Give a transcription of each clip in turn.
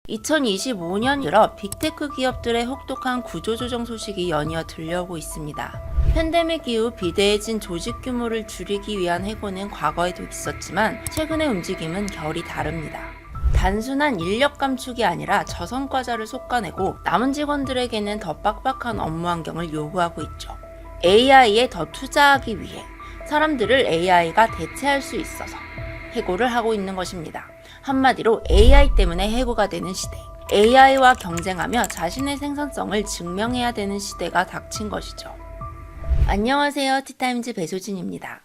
2025년 들어 빅테크 기업들의 혹독한 구조조정 소식이 연이어 들려오고 있습니다. 팬데믹 이후 비대해진 조직 규모를 줄이기 위한 해고는 과거에도 있었지만 최근의 움직임은 결이 다릅니다. 단순한 인력 감축이 아니라 저성과자를 솎아내고 남은 직원들에게는 더 빡빡한 업무 환경을 요구하고 있죠. AI에 더 투자하기 위해 사람들을 AI가 대체할 수 있어서 해고를 하고 있는 것입니다. 한마디로 AI 때문에 해고가 되는 시대. AI와 경쟁하며 자신의 생산성을 증명해야 되는 시대가 닥친 것이죠. 안녕하세요. 티타임즈 배소진입니다.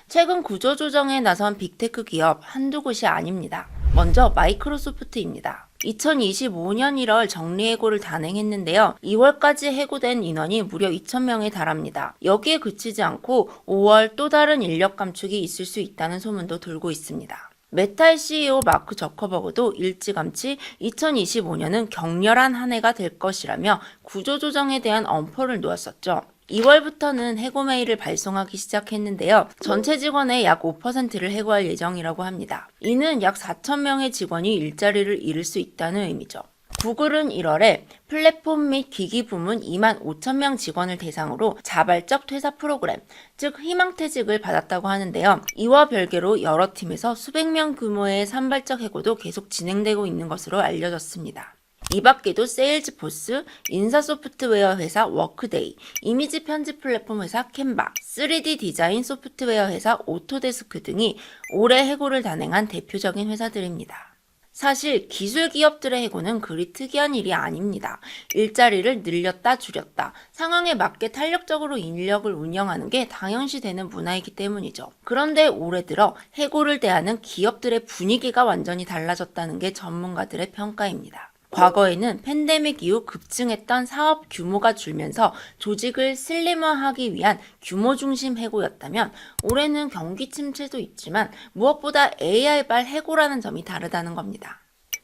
최근 구조조정에 나선 빅테크 기업 한두 곳이 아닙니다. 먼저 마이크로소프트입니다. 2025년 1월 정리해고를 단행했는데요. 2월까지 해고된 인원이 무려 2,000명에 달합니다. 여기에 그치지 않고 5월 또 다른 인력 감축이 있을 수 있다는 소문도 돌고 있습니다. 메타의 CEO 마크 저커버그도 일찌감치 2025년은 격렬한 한 해가 될 것이라며 구조조정에 대한 엄포를 놓았었죠. 2월부터는 해고 메일을 발송하기 시작했는데요. 전체 직원의 약 5%를 해고할 예정이라고 합니다. 이는 약 4,000명의 직원이 일자리를 잃을 수 있다는 의미죠. 구글은 1월에 플랫폼 및 기기 부문 25,000명 직원을 대상으로 자발적 퇴사 프로그램, 즉 희망퇴직을 받았다고 하는데요. 이와 별개로 여러 팀에서 수백 명 규모의 산발적 해고도 계속 진행되고 있는 것으로 알려졌습니다. 이 밖에도 세일즈포스, 인사 소프트웨어 회사 워크데이, 이미지 편집 플랫폼 회사 캔바, 3D 디자인 소프트웨어 회사 오토데스크 등이 올해 해고를 단행한 대표적인 회사들입니다. 사실 기술 기업들의 해고는 그리 특이한 일이 아닙니다. 일자리를 늘렸다 줄였다, 상황에 맞게 탄력적으로 인력을 운영하는 게 당연시되는 문화이기 때문이죠. 그런데 올해 들어 해고를 대하는 기업들의 분위기가 완전히 달라졌다는 게 전문가들의 평가입니다. 과거에는 팬데믹 이후 급증했던 사업 규모가 줄면서 조직을 슬림화하기 위한 규모 중심 해고였다면 올해는 경기 침체도 있지만 무엇보다 AI발 해고라는 점이 다르다는 겁니다.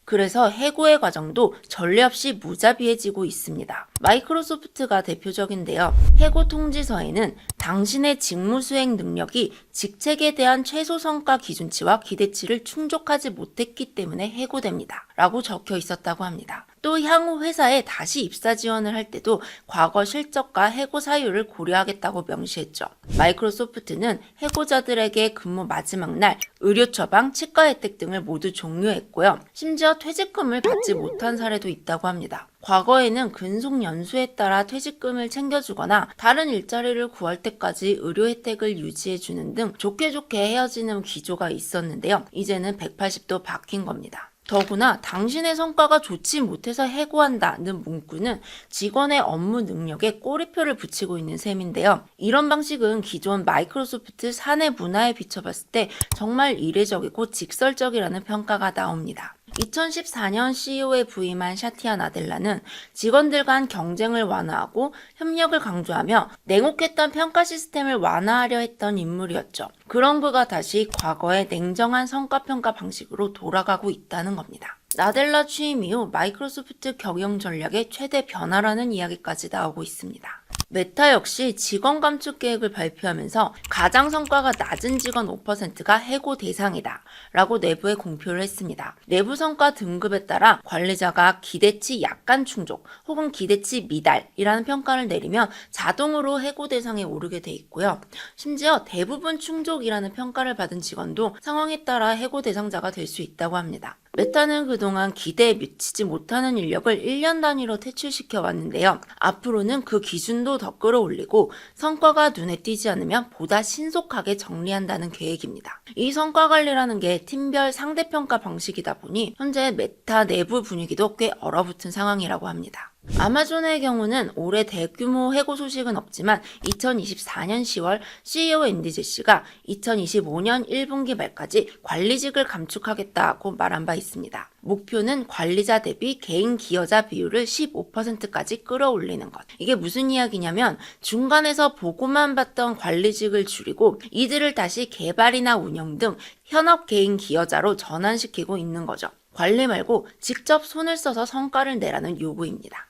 그래서 해고의 과정도 전례 없이 무자비해지고 있습니다. 마이크로소프트가 대표적인데요. 해고 통지서에는 당신의 직무 수행 능력이 직책에 대한 최소 성과 기준치와 기대치를 충족하지 못했기 때문에 해고됩니다. 라고 적혀 있었다고 합니다. 또 향후 회사에 다시 입사 지원을 할 때도 과거 실적과 해고 사유를 고려하겠다고 명시했죠. 마이크로소프트는 해고자들에게 근무 마지막 날 의료 처방, 치과 혜택 등을 모두 종료했고요. 심지어 퇴직금을 받지 못한 사례도 있다고 합니다. 과거에는 근속 연수에 따라 퇴직금을 챙겨주거나 다른 일자리를 구할 때까지 의료 혜택을 유지해주는 등 좋게 헤어지는 기조가 있었는데요. 이제는 180도 바뀐 겁니다. 더구나 당신의 성과가 좋지 못해서 해고한다는 문구는 직원의 업무 능력에 꼬리표를 붙이고 있는 셈인데요. 이런 방식은 기존 마이크로소프트 사내 문화에 비춰봤을 때 정말 이례적이고 직설적이라는 평가가 나옵니다. 2014년 CEO에 부임한 샤티아 나델라는 직원들 간 경쟁을 완화하고 협력을 강조하며 냉혹했던 평가 시스템을 완화하려 했던 인물이었죠. 그런 그가 다시 과거의 냉정한 성과평가 방식으로 돌아가고 있다는 겁니다. 나델라 취임 이후 마이크로소프트 경영 전략의 최대 변화라는 이야기까지 나오고 있습니다. 메타 역시 직원 감축 계획을 발표하면서 가장 성과가 낮은 직원 5%가 해고 대상이다 라고 내부에 공표를 했습니다. 내부 성과 등급에 따라 관리자가 기대치 약간 충족 혹은 기대치 미달이라는 평가를 내리면 자동으로 해고 대상에 오르게 돼 있고요. 심지어 대부분 충족이라는 평가를 받은 직원도 상황에 따라 해고 대상자가 될 수 있다고 합니다. 메타는 그동안 기대에 미치지 못하는 인력을 1년 단위로 퇴출시켜 왔는데요. 앞으로는 그 기준도 더 끌어올리고 성과가 눈에 띄지 않으면 보다 신속하게 정리한다는 계획입니다. 이 성과 관리라는 게 팀별 상대평가 방식이다 보니 현재 메타 내부 분위기도 꽤 얼어붙은 상황이라고 합니다. 아마존의 경우는 올해 대규모 해고 소식은 없지만 2024년 10월 CEO 앤디 제시가 2025년 1분기 말까지 관리직을 감축하겠다고 말한 바 있습니다. 목표는 관리자 대비 개인 기여자 비율을 15%까지 끌어올리는 것. 이게 무슨 이야기냐면 중간에서 보고만 받던 관리직을 줄이고 이들을 다시 개발이나 운영 등 현업 개인 기여자로 전환시키고 있는 거죠. 관리 말고 직접 손을 써서 성과를 내라는 요구입니다.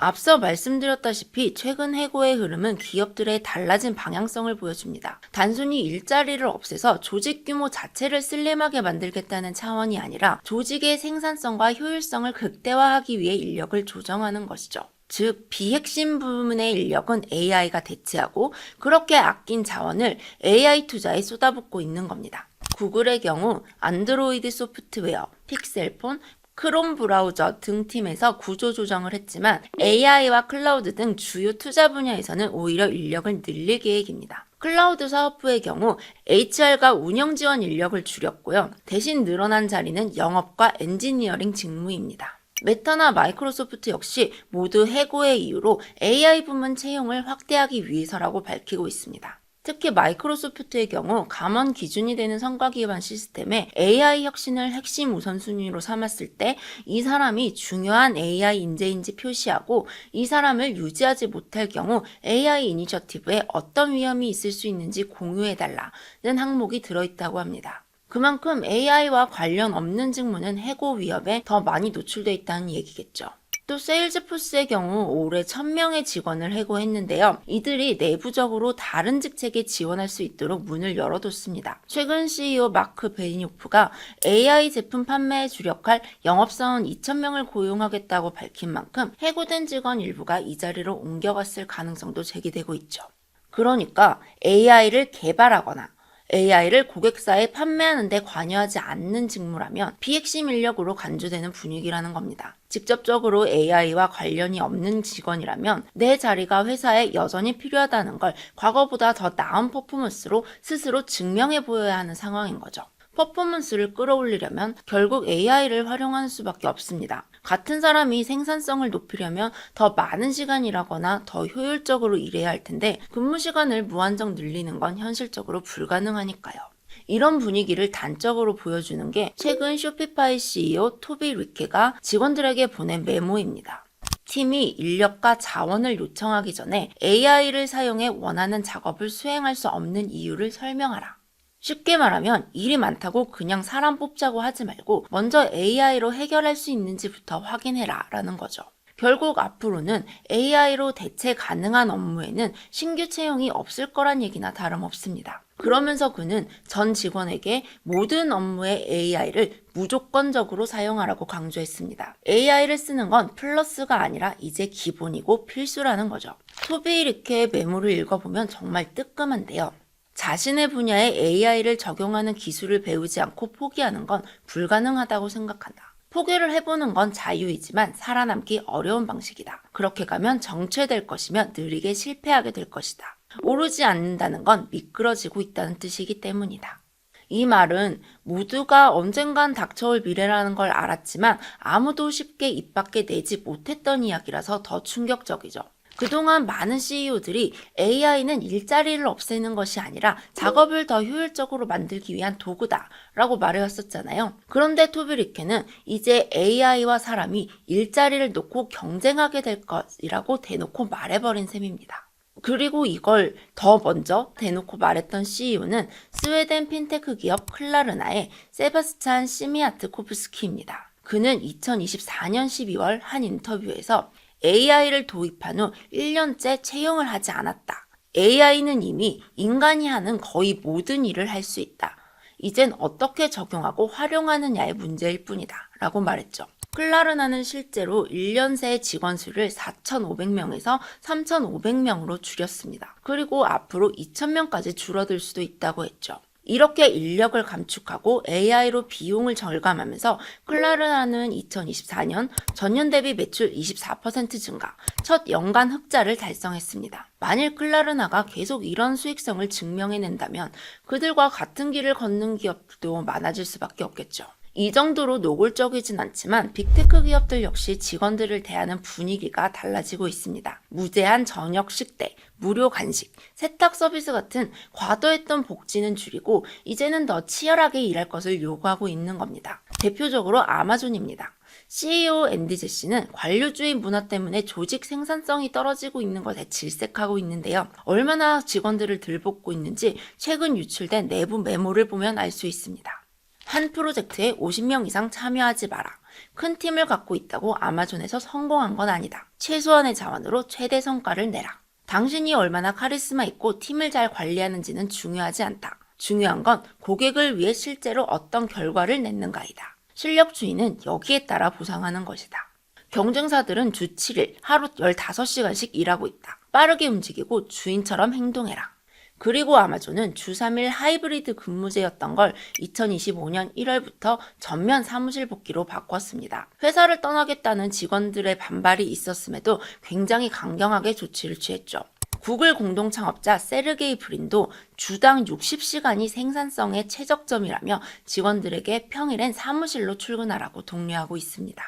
앞서 말씀드렸다시피 최근 해고의 흐름은 기업들의 달라진 방향성을 보여줍니다. 단순히 일자리를 없애서 조직 규모 자체를 슬림하게 만들겠다는 차원이 아니라 조직의 생산성과 효율성을 극대화하기 위해 인력을 조정하는 것이죠. 즉, 비핵심 부문의 인력은 AI가 대체하고 그렇게 아낀 자원을 AI 투자에 쏟아붓고 있는 겁니다. 구글의 경우 안드로이드 소프트웨어, 픽셀폰, 크롬 브라우저 등 팀에서 구조 조정을 했지만 AI와 클라우드 등 주요 투자 분야에서는 오히려 인력을 늘릴 계획입니다. 클라우드 사업부의 경우 HR과 운영 지원 인력을 줄였고요. 대신 늘어난 자리는 영업과 엔지니어링 직무입니다. 메타나 마이크로소프트 역시 모두 해고의 이유로 AI 부문 채용을 확대하기 위해서라고 밝히고 있습니다. 특히 마이크로소프트의 경우 감원 기준이 되는 성과 기반 시스템에 AI 혁신을 핵심 우선순위로 삼았을 때 이 사람이 중요한 AI 인재인지 표시하고 이 사람을 유지하지 못할 경우 AI 이니셔티브에 어떤 위험이 있을 수 있는지 공유해달라는 항목이 들어있다고 합니다. 그만큼 AI와 관련 없는 직무는 해고 위협에 더 많이 노출되어 있다는 얘기겠죠. 또 세일즈포스의 경우 올해 1000명의 직원을 해고했는데요. 이들이 내부적으로 다른 직책에 지원할 수 있도록 문을 열어뒀습니다. 최근 CEO 마크 베니오프가 AI 제품 판매에 주력할 영업사원 2000명을 고용하겠다고 밝힌 만큼 해고된 직원 일부가 이 자리로 옮겨갔을 가능성도 제기되고 있죠. 그러니까 AI를 개발하거나 AI를 고객사에 판매하는 데 관여하지 않는 직무라면 비핵심 인력으로 간주되는 분위기라는 겁니다. 직접적으로 AI와 관련이 없는 직원이라면 내 자리가 회사에 여전히 필요하다는 걸 과거보다 더 나은 퍼포먼스로 스스로 증명해 보여야 하는 상황인 거죠. 퍼포먼스를 끌어올리려면 결국 AI를 활용하는 수밖에 없습니다. 같은 사람이 생산성을 높이려면 더 많은 시간 일하거나 더 효율적으로 일해야 할 텐데 근무 시간을 무한정 늘리는 건 현실적으로 불가능하니까요. 이런 분위기를 단적으로 보여주는 게 최근 쇼피파이 CEO 토비 리케가 직원들에게 보낸 메모입니다. 팀이 인력과 자원을 요청하기 전에 AI를 사용해 원하는 작업을 수행할 수 없는 이유를 설명하라. 쉽게 말하면 일이 많다고 그냥 사람 뽑자고 하지 말고 먼저 AI로 해결할 수 있는지부터 확인해라 라는 거죠. 결국 앞으로는 AI로 대체 가능한 업무에는 신규 채용이 없을 거란 얘기나 다름없습니다. 그러면서 그는 전 직원에게 모든 업무에 AI를 무조건적으로 사용하라고 강조했습니다. AI를 쓰는 건 플러스가 아니라 이제 기본이고 필수라는 거죠. 토비 리케의 메모를 읽어보면 정말 뜨끔한데요. 자신의 분야에 AI를 적용하는 기술을 배우지 않고 포기하는 건 불가능하다고 생각한다. 포기를 해보는 건 자유이지만 살아남기 어려운 방식이다. 그렇게 가면 정체될 것이며 느리게 실패하게 될 것이다. 오르지 않는다는 건 미끄러지고 있다는 뜻이기 때문이다. 이 말은 모두가 언젠간 닥쳐올 미래라는 걸 알았지만 아무도 쉽게 입 밖에 내지 못했던 이야기라서 더 충격적이죠. 그동안 많은 CEO들이 AI는 일자리를 없애는 것이 아니라 작업을 더 효율적으로 만들기 위한 도구다 라고 말해왔었잖아요. 그런데 토비 리케는 이제 AI와 사람이 일자리를 놓고 경쟁하게 될 것이라고 대놓고 말해버린 셈입니다. 그리고 이걸 더 먼저 대놓고 말했던 CEO는 스웨덴 핀테크 기업 클라르나의 세바스찬 시미아트코프스키입니다. 그는 2024년 12월 한 인터뷰에서 AI를 도입한 후 1년째 채용을 하지 않았다. AI는 이미 인간이 하는 거의 모든 일을 할 수 있다. 이젠 어떻게 적용하고 활용하느냐의 문제일 뿐이다. 라고 말했죠. 클라르나는 실제로 1년 새 직원 수를 4,500명에서 3,500명으로 줄였습니다. 그리고 앞으로 2,000명까지 줄어들 수도 있다고 했죠. 이렇게 인력을 감축하고 AI로 비용을 절감하면서 클라르나는 2024년 전년 대비 매출 24% 증가, 첫 연간 흑자를 달성했습니다. 만일 클라르나가 계속 이런 수익성을 증명해낸다면 그들과 같은 길을 걷는 기업도 많아질 수밖에 없겠죠. 이 정도로 노골적이진 않지만 빅테크 기업들 역시 직원들을 대하는 분위기가 달라지고 있습니다. 무제한 저녁 식대, 무료 간식, 세탁 서비스 같은 과도했던 복지는 줄이고 이제는 더 치열하게 일할 것을 요구하고 있는 겁니다. 대표적으로 아마존입니다. CEO 앤디 제시는 관료주의 문화 때문에 조직 생산성이 떨어지고 있는 것에 질색하고 있는데요. 얼마나 직원들을 들볶고 있는지 최근 유출된 내부 메모를 보면 알 수 있습니다. 한 프로젝트에 50명 이상 참여하지 마라. 큰 팀을 갖고 있다고 아마존에서 성공한 건 아니다. 최소한의 자원으로 최대 성과를 내라. 당신이 얼마나 카리스마 있고 팀을 잘 관리하는지는 중요하지 않다. 중요한 건 고객을 위해 실제로 어떤 결과를 냈는가이다. 실력주의는 여기에 따라 보상하는 것이다. 경쟁사들은 주 7일, 하루 15시간씩 일하고 있다. 빠르게 움직이고 주인처럼 행동해라. 그리고 아마존은 주 3일 하이브리드 근무제였던 걸 2025년 1월부터 전면 사무실 복귀로 바꿨습니다. 회사를 떠나겠다는 직원들의 반발이 있었음에도 굉장히 강경하게 조치를 취했죠. 구글 공동 창업자 세르게이 브린도 주당 60시간이 생산성의 최적점이라며 직원들에게 평일엔 사무실로 출근하라고 독려하고 있습니다.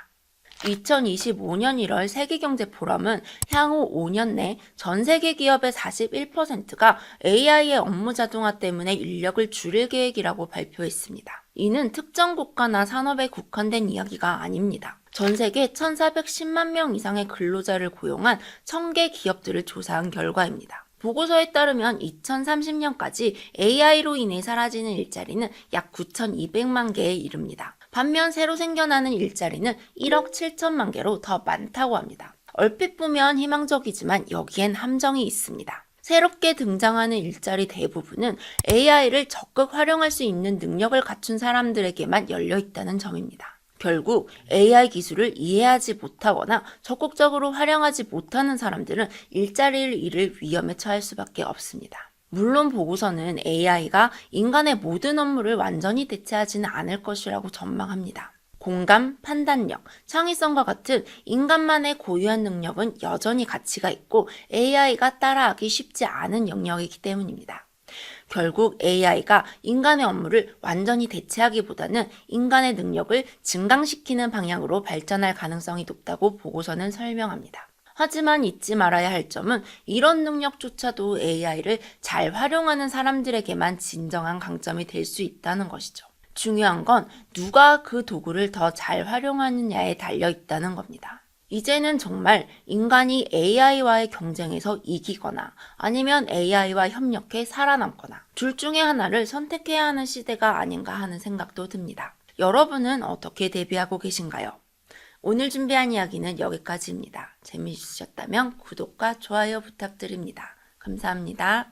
2025년 1월 세계경제포럼은 향후 5년 내 전 세계 기업의 41%가 AI의 업무 자동화 때문에 인력을 줄일 계획이라고 발표했습니다. 이는 특정 국가나 산업에 국한된 이야기가 아닙니다. 전 세계 1,410만 명 이상의 근로자를 고용한 1,000개 기업들을 조사한 결과입니다. 보고서에 따르면 2030년까지 AI로 인해 사라지는 일자리는 약 9,200만 개에 이릅니다. 반면 새로 생겨나는 일자리는 1억 7천만 개로 더 많다고 합니다. 얼핏 보면 희망적이지만 여기엔 함정이 있습니다. 새롭게 등장하는 일자리 대부분은 AI를 적극 활용할 수 있는 능력을 갖춘 사람들에게만 열려 있다는 점입니다. 결국 AI 기술을 이해하지 못하거나 적극적으로 활용하지 못하는 사람들은 일자리를 잃을 위험에 처할 수밖에 없습니다. 물론 보고서는 AI가 인간의 모든 업무를 완전히 대체하지는 않을 것이라고 전망합니다. 공감, 판단력, 창의성과 같은 인간만의 고유한 능력은 여전히 가치가 있고 AI가 따라하기 쉽지 않은 영역이기 때문입니다. 결국 AI가 인간의 업무를 완전히 대체하기보다는 인간의 능력을 증강시키는 방향으로 발전할 가능성이 높다고 보고서는 설명합니다. 하지만 잊지 말아야 할 점은 이런 능력조차도 AI를 잘 활용하는 사람들에게만 진정한 강점이 될 수 있다는 것이죠. 중요한 건 누가 그 도구를 더 잘 활용하느냐에 달려 있다는 겁니다. 이제는 정말 인간이 AI와의 경쟁에서 이기거나 아니면 AI와 협력해 살아남거나 둘 중에 하나를 선택해야 하는 시대가 아닌가 하는 생각도 듭니다. 여러분은 어떻게 대비하고 계신가요? 오늘 준비한 이야기는 여기까지입니다. 재미있으셨다면 구독과 좋아요 부탁드립니다. 감사합니다.